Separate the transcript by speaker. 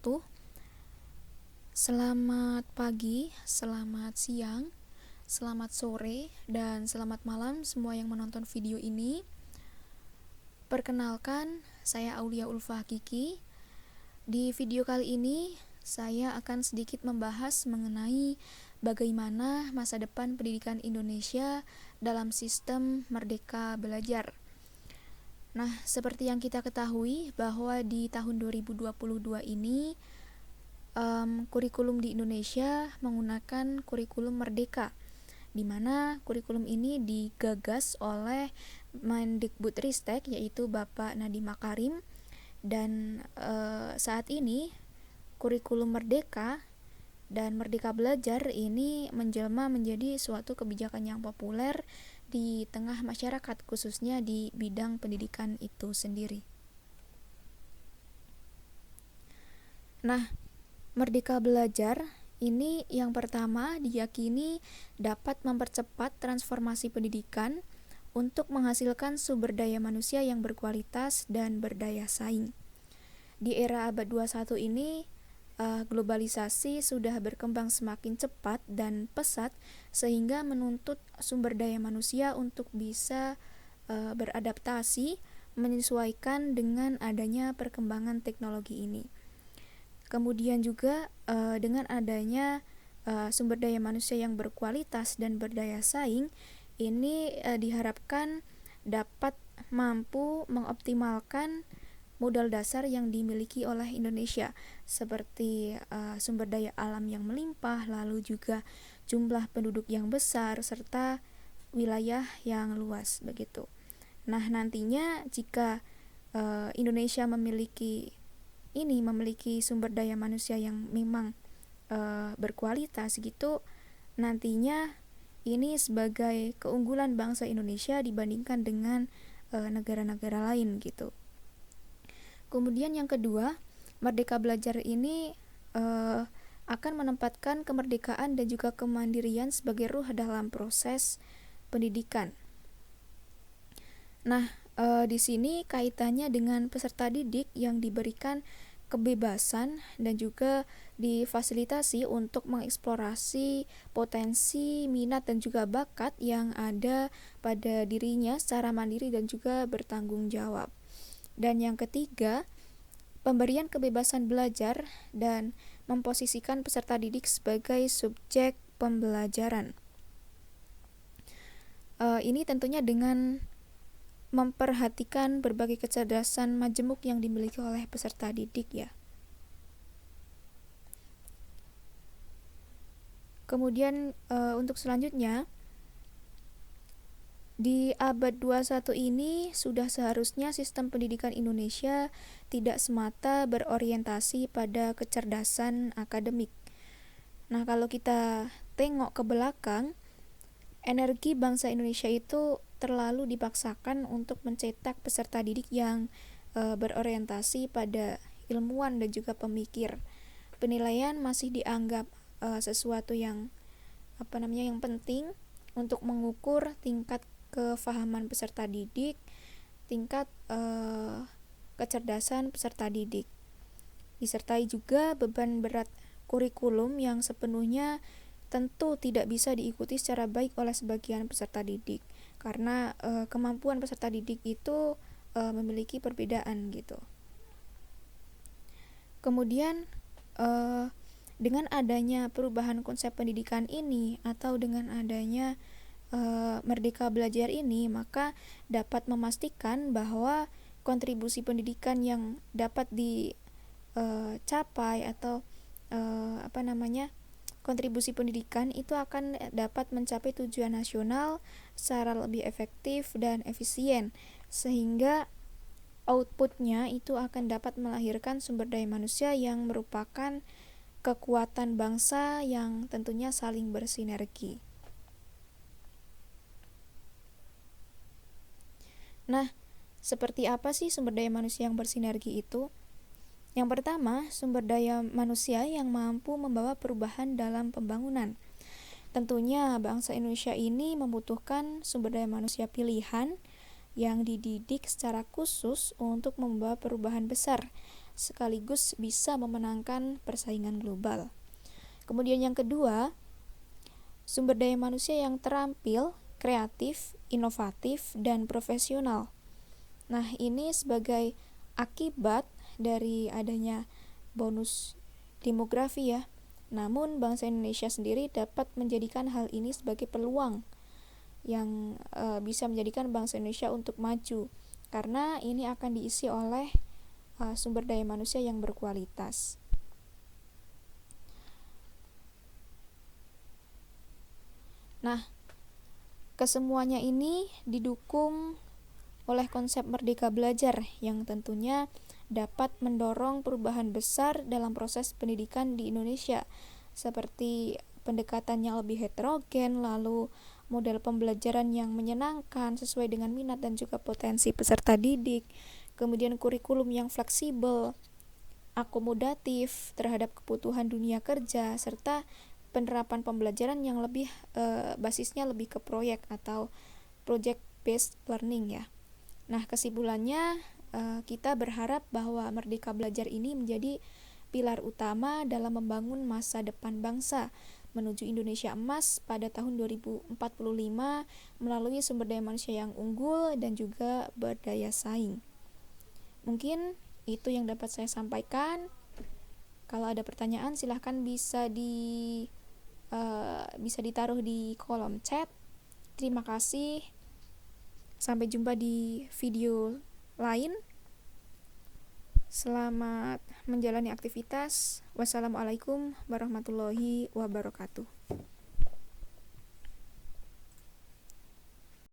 Speaker 1: wabarakatuh. Selamat pagi, selamat siang, selamat sore, dan selamat malam semua yang menonton video ini. Perkenalkan, saya Aulia Ulfa Hakiki. Di video kali ini, saya akan sedikit membahas mengenai bagaimana masa depan pendidikan Indonesia dalam sistem Merdeka Belajar. Nah, seperti yang kita ketahui bahwa di tahun 2022 ini kurikulum di Indonesia menggunakan kurikulum Merdeka, di mana kurikulum ini digagas oleh Mendikbudristek, yaitu Bapak Nadiem Makarim, dan saat ini kurikulum Merdeka dan Merdeka Belajar ini menjelma menjadi suatu kebijakan yang populer di tengah masyarakat, khususnya di bidang pendidikan itu sendiri. Nah, Merdeka Belajar ini yang pertama diyakini dapat mempercepat transformasi pendidikan untuk menghasilkan sumber daya manusia yang berkualitas dan berdaya saing. Di era abad 21 ini, globalisasi sudah berkembang semakin cepat dan pesat sehingga menuntut sumber daya manusia untuk bisa beradaptasi menyesuaikan dengan adanya perkembangan teknologi ini. Kemudian juga dengan adanya sumber daya manusia yang berkualitas dan berdaya saing, ini diharapkan dapat mampu mengoptimalkan modal dasar yang dimiliki oleh Indonesia, seperti sumber daya alam yang melimpah, lalu juga jumlah penduduk yang besar, serta wilayah yang luas begitu. Nah, nantinya jika Indonesia memiliki sumber daya manusia yang memang berkualitas gitu, nantinya ini sebagai keunggulan bangsa Indonesia dibandingkan dengan negara-negara lain gitu. Kemudian yang kedua, Merdeka Belajar ini akan menempatkan kemerdekaan dan juga kemandirian sebagai ruh dalam proses pendidikan. Nah, di sini kaitannya dengan peserta didik yang diberikan kebebasan dan juga difasilitasi untuk mengeksplorasi potensi, minat, dan juga bakat yang ada pada dirinya secara mandiri dan juga bertanggung jawab. Dan yang ketiga, pemberian kebebasan belajar dan memposisikan peserta didik sebagai subjek pembelajaran. Ini tentunya dengan memperhatikan berbagai kecerdasan majemuk yang dimiliki oleh peserta didik ya. Kemudian untuk selanjutnya, di abad 21 ini sudah seharusnya sistem pendidikan Indonesia tidak semata berorientasi pada kecerdasan akademik. Nah, kalau kita tengok ke belakang, energi bangsa Indonesia itu terlalu dipaksakan untuk mencetak peserta didik yang berorientasi pada ilmuwan dan juga pemikir. Penilaian masih dianggap sesuatu yang yang penting untuk mengukur tingkat kefahaman peserta didik, tingkat kecerdasan peserta didik. Disertai juga beban berat kurikulum yang sepenuhnya tentu tidak bisa diikuti secara baik oleh sebagian peserta didik, karena kemampuan peserta didik itu memiliki perbedaan gitu. Kemudian dengan adanya perubahan konsep pendidikan ini atau dengan adanya Merdeka Belajar ini, maka dapat memastikan bahwa kontribusi pendidikan yang dapat dicapai atau kontribusi pendidikan itu akan dapat mencapai tujuan nasional secara lebih efektif dan efisien, sehingga outputnya itu akan dapat melahirkan sumber daya manusia yang merupakan kekuatan bangsa yang tentunya saling bersinergi. Nah, seperti apa sih sumber daya manusia yang bersinergi itu? Yang pertama, sumber daya manusia yang mampu membawa perubahan dalam pembangunan. Tentunya bangsa Indonesia ini membutuhkan sumber daya manusia pilihan yang dididik secara khusus untuk membawa perubahan besar, sekaligus bisa memenangkan persaingan global. Kemudian yang kedua, sumber daya manusia yang terampil, kreatif, inovatif, dan profesional. Nah, ini sebagai akibat dari adanya bonus demografi ya. Namun bangsa Indonesia sendiri dapat menjadikan hal ini sebagai peluang yang bisa menjadikan bangsa Indonesia untuk maju, karena ini akan diisi oleh sumber daya manusia yang berkualitas. Nah, kesemuanya ini didukung oleh konsep Merdeka Belajar yang tentunya dapat mendorong perubahan besar dalam proses pendidikan di Indonesia, seperti pendekatan yang lebih heterogen, lalu model pembelajaran yang menyenangkan sesuai dengan minat dan juga potensi peserta didik, kemudian kurikulum yang fleksibel, akomodatif terhadap kebutuhan dunia kerja, serta penerapan pembelajaran yang lebih basisnya lebih ke proyek atau project based learning ya. Nah, kesimpulannya kita berharap bahwa Merdeka Belajar ini menjadi pilar utama dalam membangun masa depan bangsa menuju Indonesia emas pada tahun 2045 melalui sumber daya manusia yang unggul dan juga berdaya saing. Mungkin itu yang dapat saya sampaikan. Kalau ada pertanyaan silahkan bisa ditaruh di kolom chat. Terima kasih. Sampai jumpa di video lain. Selamat menjalani aktivitas. Wassalamualaikum warahmatullahi wabarakatuh.